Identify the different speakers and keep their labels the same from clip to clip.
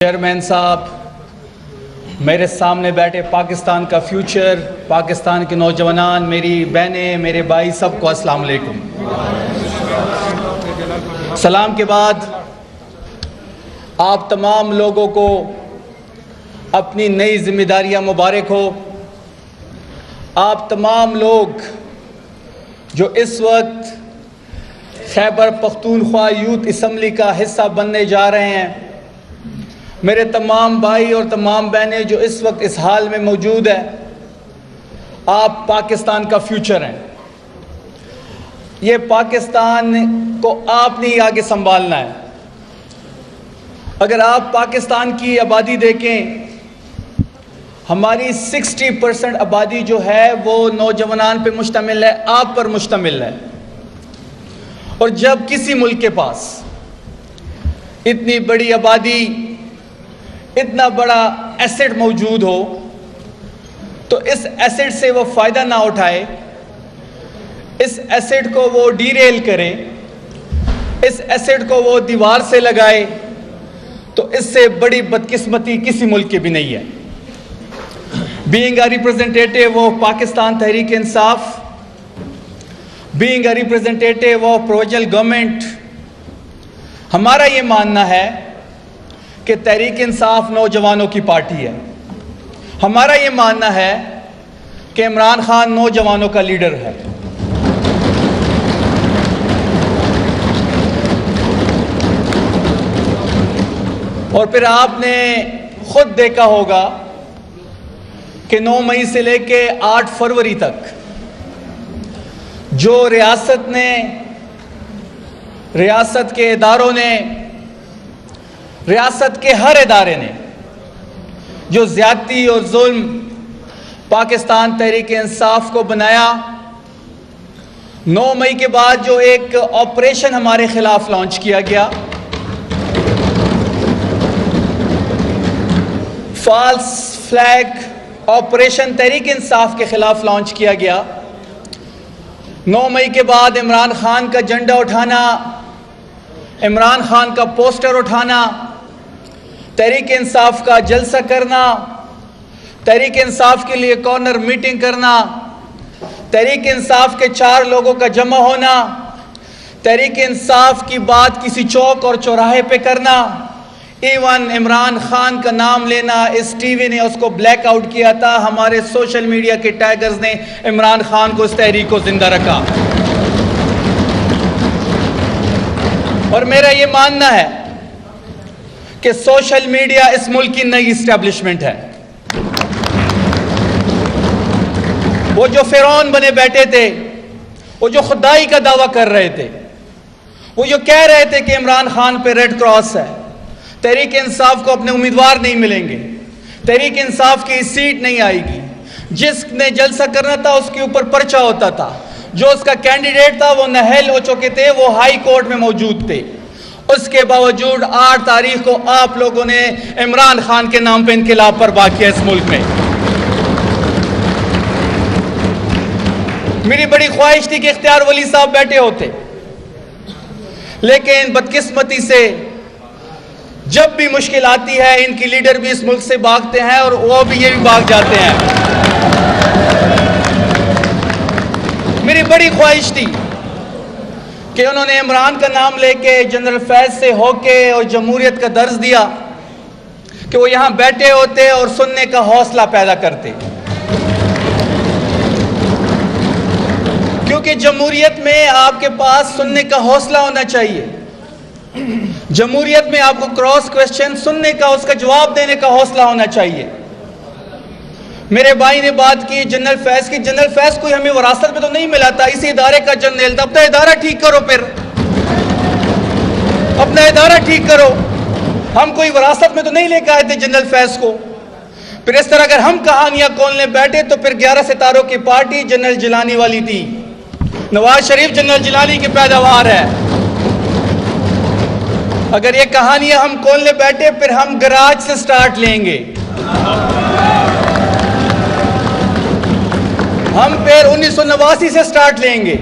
Speaker 1: Chairman साहब, मेरे सामने बैठे पाकिस्तान का फ्यूचर, पाकिस्तान के नौजवान, मेरी बहनें, मेरे भाई, सबको अस्सलाम वालेकुम। सलाम के बाद आप तमाम लोगों को अपनी नई जिम्मेदारियां मुबारक हो। आप तमाम लोग जो इस वक्त खैबर पख्तूनख्वा यूथ असम्बली का हिस्सा बनने जा रहे हैं, मेरे तमाम भाई और तमाम बहनें जो इस वक्त इस हाल में मौजूद है, आप पाकिस्तान का फ्यूचर हैं। ये पाकिस्तान को आपने ही आगे संभालना है। अगर आप पाकिस्तान की आबादी देखें, हमारी 60% आबादी जो है वो नौजवान पे मुश्तमिल है, आप पर मुश्तमिल है। और जब किसी मुल्क के पास इतनी बड़ी आबादी, इतना बड़ा एसेट मौजूद हो, तो इस एसेट से वो फ़ायदा ना उठाए, इस एसेट को वो डीरेल करे, इस एसेट को वो दीवार से लगाए, तो इससे बड़ी बदकिस्मती किसी मुल्क की भी नहीं है। Being a representative of Pakistan Tehreek Insaf, being a representative of provisional government, हमारा ये मानना है कि तहरीक इंसाफ नौजवानों की पार्टी है। हमारा ये मानना है कि इमरान खान नौजवानों का लीडर है। और फिर आपने खुद देखा होगा कि 9 मई से लेके 8 फरवरी तक जो रियासत ने, रियासत के इदारों ने, रियासत के हर इदारे ने जो ज्यादती और जुल्म पाकिस्तान तहरीक इंसाफ को बनाया, 9 मई के बाद जो एक ऑपरेशन हमारे खिलाफ लॉन्च किया गया, false flag operation Tehreek Insaf के खिलाफ लॉन्च किया गया। 9 मई के बाद इमरान खान का झंडा उठाना, इमरान खान का पोस्टर उठाना, तहरीक इंसाफ का जलसा करना, तहरीक इंसाफ के लिए कॉर्नर मीटिंग करना, तहरीक इंसाफ के 4 लोगों का जमा होना, तहरीक इंसाफ की बात किसी चौक और चौराहे पे करना, इवन इमरान खान का नाम लेना, इस टीवी ने उसको ब्लैकआउट किया था, हमारे सोशल मीडिया के टाइगर्स ने इमरान खान को, इस तहरीक को जिंदा रखा। और मेरा ये मानना है कि सोशल मीडिया इस मुल्क की नई इस्टेब्लिशमेंट है। वो जो फिरौन बने बैठे थे, वो जो खुदाई का दावा कर रहे थे, वो जो कह रहे थे कि इमरान खान पे रेड क्रॉस है, तहरीक इंसाफ को अपने उम्मीदवार नहीं मिलेंगे, तहरीक इंसाफ की सीट नहीं आएगी, जिसने जलसा करना था उसके ऊपर पर्चा होता था, जो उसका कैंडिडेट था वो नहल हो चुके थे, वो हाई कोर्ट में मौजूद थे। उसके बावजूद 8 तारीख को आप लोगों ने इमरान खान के नाम पे इनकिलाब बर्पा किया इस मुल्क में। मेरी बड़ी ख्वाहिश थी कि इख्तियार वली साहब बैठे होते, लेकिन बदकिस्मती से जब भी मुश्किल आती है, इनकी लीडर भी इस मुल्क से भागते हैं और वो भी, ये भी भाग जाते हैं। मेरी बड़ी ख्वाहिश थी कि उन्होंने इमरान का नाम लेके जनरल फैज से होके और जमहूरियत का दर्ज दिया, कि वो यहां बैठे होते और सुनने का हौसला पैदा करते। क्योंकि जमहूरियत में आपके पास सुनने का हौसला होना चाहिए। जमहूरियत में आपको क्रॉस क्वेश्चन सुनने का, उसका जवाब देने का हौसला होना चाहिए। मेरे भाई ने बात की जनरल फैज की। जनरल फैज कोई हमें विरासत में तो नहीं मिला था, इसी इदारे का जनरल था। अपना इदारा ठीक करो, फिर अपना इदारा ठीक करो। हम कोई विरासत में तो नहीं लेकर आए थे जनरल फैज को। फिर इस तरह अगर हम कहानियां खोलने बैठे तो फिर 11 सितारों की पार्टी जनरल जिलानी वाली थी। नवाज शरीफ जनरल जिलानी की पैदावार है। अगर ये कहानियां हम खोलने बैठे, फिर हम गराज से स्टार्ट लेंगे, हम फिर 1989 से स्टार्ट लेंगे।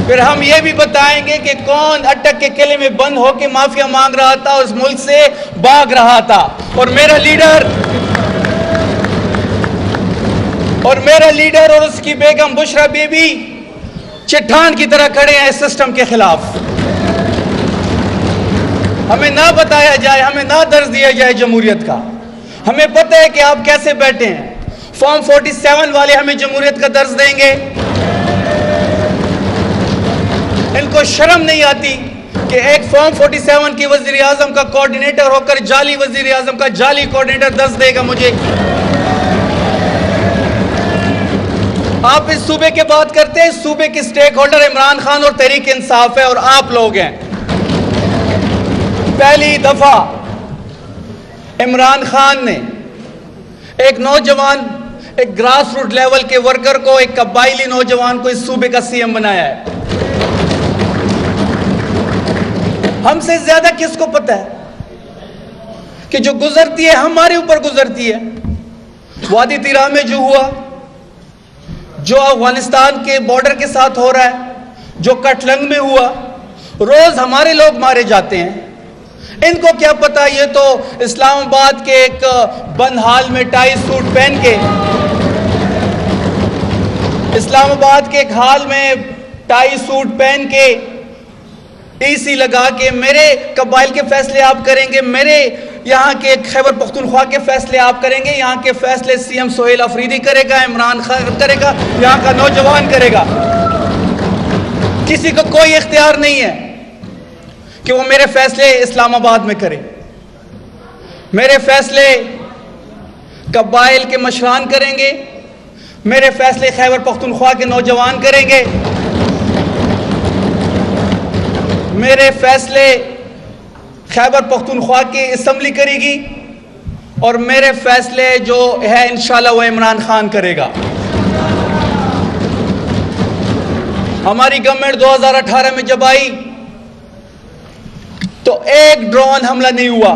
Speaker 1: फिर हम ये भी बताएंगे कि कौन अटक के किले में बंद होकर माफिया मांग रहा था और उस मुल्क से भाग रहा था। और मेरा लीडर और उसकी बेगम बुशरा बीबी चट्टान की तरह खड़े हैं इस सिस्टम के खिलाफ। हमें ना बताया जाए, हमें ना दर्ज दिया जाए जमहूरियत का। हमें पता है कि आप कैसे बैठे हैं। फॉर्म 47 वाले हमें जमहूरियत का दर्ज देंगे। इनको शर्म नहीं आती कि एक फॉर्म 47 की वजीर आजम का कोऑर्डिनेटर होकर जाली वजीर आजम का जाली कोऑर्डिनेटर दर्ज देगा मुझे। आप इस सूबे की बात करते हैं, सूबे के स्टेक होल्डर इमरान खान और तहरीक इंसाफ है और आप लोग हैं। पहली दफा इमरान खान ने एक नौजवान, एक ग्रास रूट लेवल के वर्कर को, एक कबायली नौजवान को इस सूबे का सीएम बनाया है। हमसे ज्यादा किसको पता है कि जो गुजरती है हमारे ऊपर गुजरती है। वादी तिरा में जो हुआ, जो अफगानिस्तान के बॉर्डर के साथ हो रहा है, जो कटलंग में हुआ, रोज हमारे लोग मारे जाते हैं। इनको क्या पता, ये तो इस्लामाबाद के एक बंद हाल में टाई सूट पहन के, इस्लामाबाद के एक हाल में टाई सूट पहन के, टीसी लगा के मेरे कबाइल के फैसले आप करेंगे, मेरे यहाँ के खैबर पख्तूनख्वा के फैसले आप करेंगे, यहाँ के फैसले सीएम सोहेल अफरीदी करेगा, इमरान खान करेगा, यहाँ का नौजवान करेगा। किसी को कोई इख्तियार नहीं है कि वो मेरे फैसले इस्लामाबाद में करे। मेरे फैसले कबाइल के मशरान करेंगे, मेरे फैसले खैबर पख्तूनख्वा के नौजवान करेंगे, मेरे फैसले खैबर पख्तूनख्वा की असम्बली करेगी और मेरे फैसले जो है इंशाल्लाह वो इमरान खान करेगा। हमारी गवर्नमेंट 2018 में जब आई तो एक ड्रोन हमला नहीं हुआ।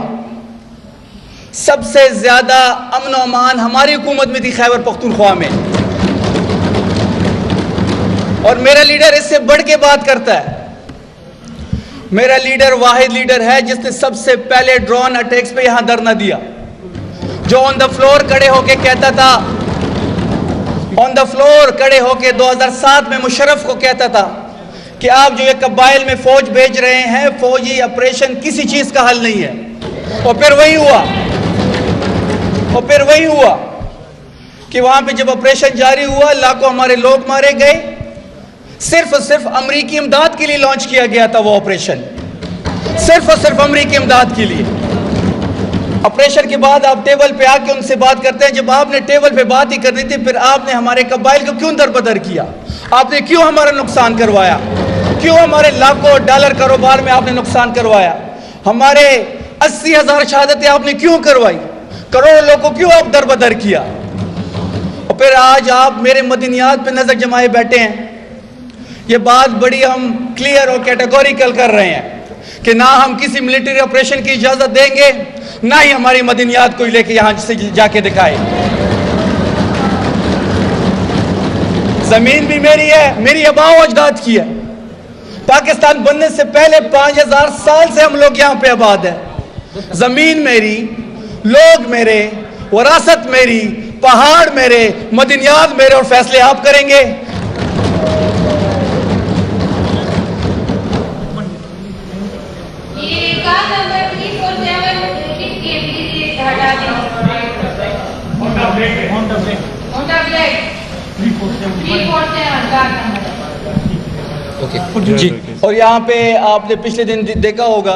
Speaker 1: सबसे ज्यादा अमन और अमान हमारी हुकूमत में थी खैबर पख्तूनख्वा में। और मेरा लीडर इससे बढ़ के बात करता है। मेरा लीडर वाहिद लीडर है जिसने सबसे पहले ड्रोन अटैक्स पे यहां धरना दिया, जो ऑन द फ्लोर खड़े होके कहता था, ऑन द फ्लोर खड़े होके 2007 में मुशर्रफ को कहता था कि आप जो ये कबाइल में फौज भेज रहे हैं, फौजी ऑपरेशन किसी चीज का हल नहीं है। और फिर वही हुआ कि वहां पे जब ऑपरेशन जारी हुआ, लाखों हमारे लोग मारे गए। सिर्फ और सिर्फ अमरीकी इमदाद के लिए लॉन्च किया गया था वो ऑपरेशन, सिर्फ और सिर्फ अमरीकी इमदाद के लिए। ऑपरेशन के बाद आप टेबल पे आके उनसे बात करते हैं। जब आपने टेबल पे बात ही करनी थी, फिर आपने हमारे कबाइल को क्यों दरबदर किया? आपने क्यों हमारा नुकसान करवाया? क्यों हमारे लाखों डॉलर कारोबार में आपने नुकसान करवाया? हमारे 80,000 शहादतें आपने क्यों करवाई? करोड़ों लोगों को क्यों आप दरबदर किया? और फिर आज आप मेरे मदनियात पे नजर जमाए बैठे हैं। ये बात बड़ी हम क्लियर और कैटेगोरिकल कर रहे हैं कि ना हम किसी मिलिट्री ऑपरेशन की इजाजत देंगे, ना ही हमारी मदनियात को लेके यहां से जाके दिखाए। जमीन भी मेरी है, मेरी आबाओ अजदाद की है। पाकिस्तान बनने से पहले 5000 साल से हम लोग यहां पे आबाद है। जमीन मेरी, लोग मेरे, विरासत मेरी, पहाड़ मेरे, मदनियात मेरे और फैसले आप करेंगे। जी, और यहाँ पे आपने पिछले दिन देखा होगा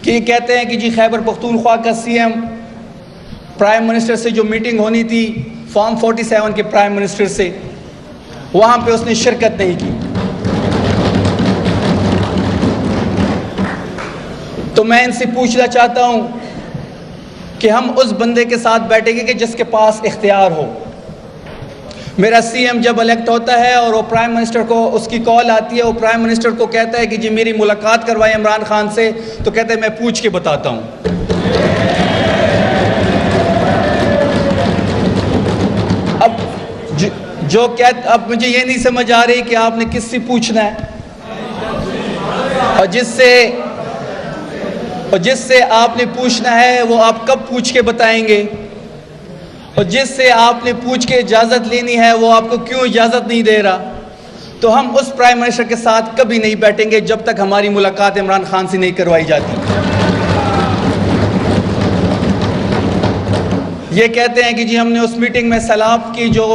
Speaker 1: कि कहते हैं कि जी खैबर पख्तूनख्वा का सीएम प्राइम मिनिस्टर से जो मीटिंग होनी थी फॉर्म 47 के प्राइम मिनिस्टर से, वहाँ पे उसने शिरकत नहीं की। तो मैं इनसे पूछना चाहता हूँ कि हम उस बंदे के साथ बैठेंगे कि जिसके पास इख्तियार हो। मेरा सीएम जब इलेक्ट होता है और वो प्राइम मिनिस्टर को उसकी कॉल आती है, वो प्राइम मिनिस्टर को कहता है कि जी मेरी मुलाकात करवाएं इमरान खान से, तो कहते हैं मैं पूछ के बताता हूँ। अब जो क्या, अब मुझे ये नहीं समझ आ रही कि आपने किससे पूछना है, और जिससे आपने पूछना है वो आप कब पूछ के बताएंगे, और जिससे आपने पूछ के इजाज़त लेनी है वो आपको क्यों इजाज़त नहीं दे रहा। तो हम उस प्राइम मिनिस्टर के साथ कभी नहीं बैठेंगे जब तक हमारी मुलाकात इमरान खान से नहीं करवाई जाती। ये कहते हैं कि जी हमने उस मीटिंग में सैलाब की जो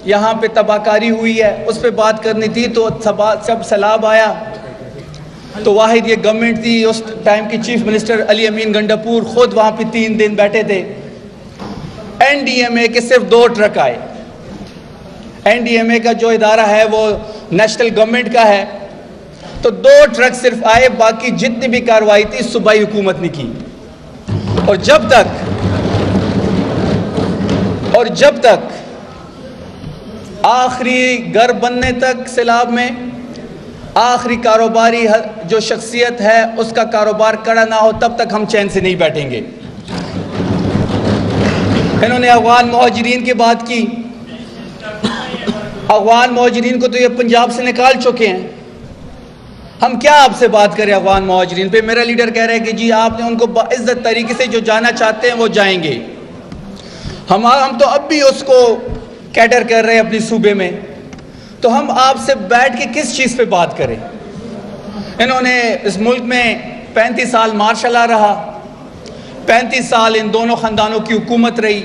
Speaker 1: यहाँ पे तबाहकारी हुई है उस पर बात करनी थी, तो जब सैलाब आया तो वाहिद ये गवर्नमेंट थी, उस टाइम की चीफ मिनिस्टर अली अमीन गंडापुर खुद वहाँ पे 3 दिन बैठे थे। एनडीएमए के सिर्फ 2 ट्रक आए। एनडीएमए का जो इदारा है वो नेशनल गवर्नमेंट का है, तो 2 ट्रक सिर्फ आए, बाकी जितनी भी कार्रवाई थी सूबाई हुकूमत ने की। और जब तक आखिरी घर बनने तक सैलाब में आखिरी कारोबारी जो शख्सियत है उसका कारोबार कड़ा ना हो तब तक हम चैन से नहीं बैठेंगे। इन्होंने अफगान मुहाजिरीन की बात की। अफगान मुहाजिरीन को तो ये पंजाब से निकाल चुके हैं, हम क्या आपसे बात करें अफगान मुहाजिरीन पे। मेरा लीडर कह रहा है कि जी आपने उनको बाइज्जत तरीके से जो जाना चाहते हैं वो जाएंगे। हम तो अब भी उसको कैटर कर रहे हैं अपने सूबे में, तो हम आपसे बैठ के किस चीज़ पे बात करें। इन्होंने इस मुल्क में 35 साल मार्शल रहा, 35 साल इन दोनों ख़ानदानों की हुकूमत रही।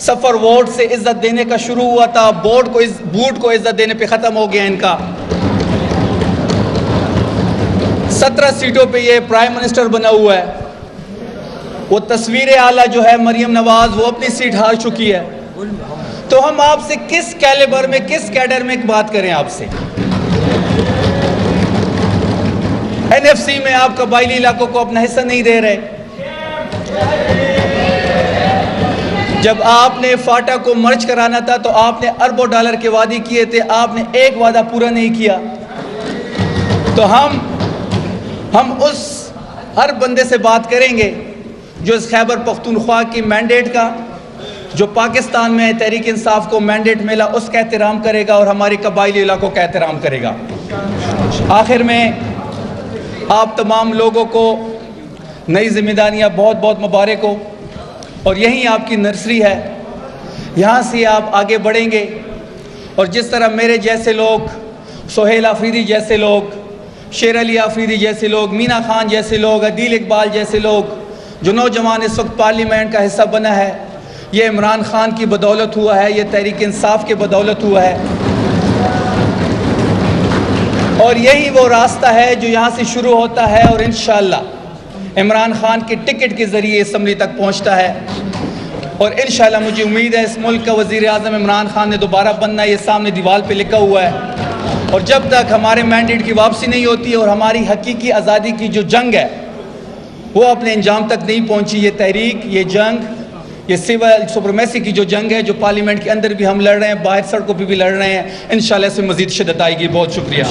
Speaker 1: सफ़र वोट से इज़्ज़त देने का शुरू हुआ था, बूट को इज़्ज़त देने पे ख़त्म हो गया इनका। 17 सीटों पे ये प्राइम मिनिस्टर बना हुआ है। वो तस्वीर आला जो है मरियम नवाज वो अपनी सीट हार चुकी है। तो हम आपसे किस कैलिबर में, किस कैडर में बात करें आपसे। एनएफसी में आप कबायली इलाकों को अपना हिस्सा नहीं दे रहे। जब आपने फाटा को मर्ज कराना था तो आपने अरबों डॉलर के वादे किए थे, आपने एक वादा पूरा नहीं किया। तो हम उस हर बंदे से बात करेंगे जो इस खैबर पख्तूनख्वा की मैंडेट का, जो पाकिस्तान में तहरीक इंसाफ को मैंडेट मिला उसका एहतराम करेगा और हमारे कबायली इलाकों का एहतराम करेगा। आखिर में आप तमाम लोगों को नई जिम्मेदारियां बहुत बहुत मुबारक हो, और यही आपकी नर्सरी है, यहाँ से आप आगे बढ़ेंगे। और जिस तरह मेरे जैसे लोग, सोहेल आफरीदी जैसे लोग, शेर अली आफरीदी जैसे लोग, मीना खान जैसे लोग, अदील इकबाल जैसे लोग, जो नौजवान इस वक्त पार्लियामेंट का हिस्सा बना है, ये इमरान खान की बदौलत हुआ है, ये तहरीक इंसाफ की बदौलत हुआ है। और यही वो रास्ता है जो यहाँ से शुरू होता है और इंशाअल्लाह इमरान खान के टिकट के ज़रिए असम्बली तक पहुँचता है। और इंशाअल्लाह मुझे उम्मीद है इस मुल्क का वज़ीर आज़म इमरान खान ने दोबारा बनना, ये सामने दीवार पे लिखा हुआ है। और जब तक हमारे मैंडेट की वापसी नहीं होती और हमारी हकीकी आज़ादी की जो जंग है वो अपने अंजाम तक नहीं पहुँची, ये तहरीक, ये जंग, ये सिविल सुप्रीमेसी की जो जंग है, जो पार्लियामेंट के अंदर भी हम लड़ रहे हैं, बाहर सड़कों पे भी लड़ रहे हैं, इंशाल्लाह से मज़ीद शिद्दत आएगी। बहुत शुक्रिया।